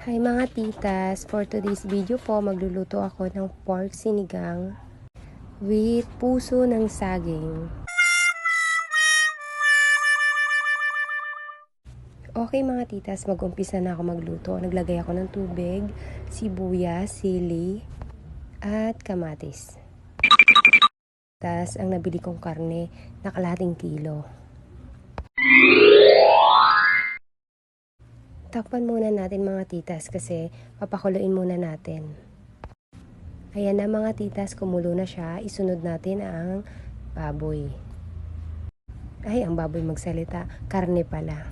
Hi mga titas, for today's video po magluluto ako ng pork sinigang with puso ng saging. Okay mga titas, mag-umpisa na ako magluto. Naglagay ako ng tubig, sibuyas, sili, at kamatis. Tapos ang nabili kong karne, nakalahating kilo. Takpan muna natin mga titas kasi papakuluin muna natin. Ayan na mga titas, kumulo na siya. Isunod natin ang baboy. Ay, ang baboy magsalita. Karne pala.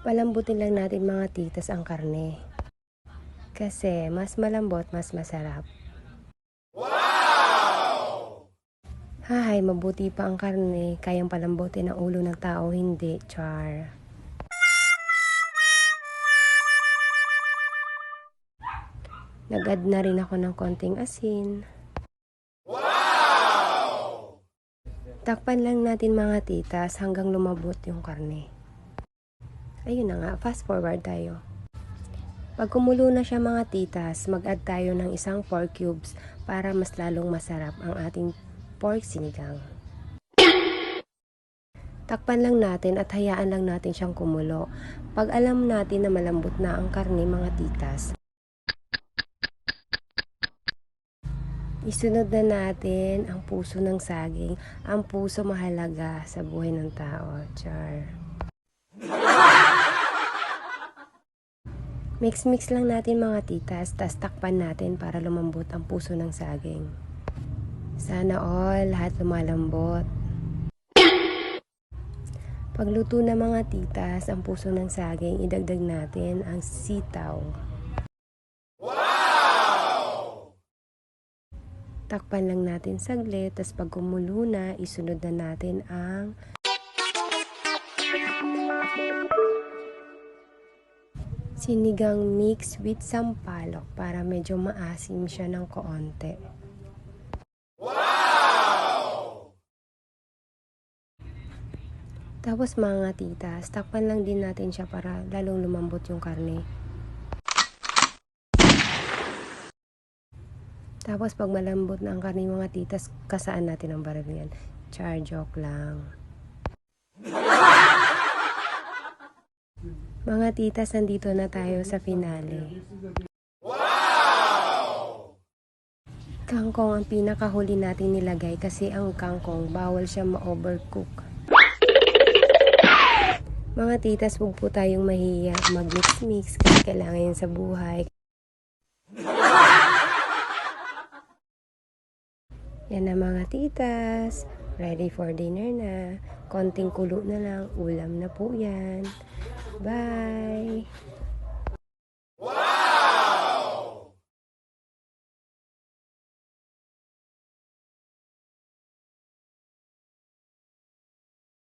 Palambutin lang natin mga titas ang karne. Kasi mas malambot, mas masarap. Hahay, mabuti pa ang karne. Kayang palambutin ang ulo ng tao, hindi. Char. Nag-add na rin ako ng konting asin. Takpan lang natin mga titas hanggang lumabot yung karne. Ayun na nga, fast forward tayo. Pag kumulo na siya mga titas, mag-add tayo ng isang pork cubes para mas lalong masarap ang ating pork sinigang. Takpan lang natin at hayaan lang natin siyang kumulo. Pag alam natin na malambot na ang karne mga titas, isunod na natin ang puso ng saging. Ang puso mahalaga sa buhay ng tao. Char. Mix lang natin mga titas, tas takpan natin para lumambot ang puso ng saging. Sana all, lahat lumalambot. Pagluto na mga titas, ang puso ng saging, idagdag natin ang sitaw. Takpan lang natin saglit, tas pag kumulo na, isunod na natin ang sinigang mix with sampalok para medyo maasim siya ng koonte. Tapos mga titas, takpan lang din natin siya para lalong lumambot yung karne. Tapos pag malambot na ang karne mga titas, kasaan natin ang baril yan. Char, joke lang. Mga titas, nandito na tayo sa finale. Kangkong ang pinakahuli natin nilagay kasi ang kangkong bawal siya ma-overcook. Mga titas, huwag po tayong mahiya mag-mix kasi kailangan yun sa buhay. Yan na mga titas, ready for dinner na. Konting kulo na lang, ulam na po yan. Bye!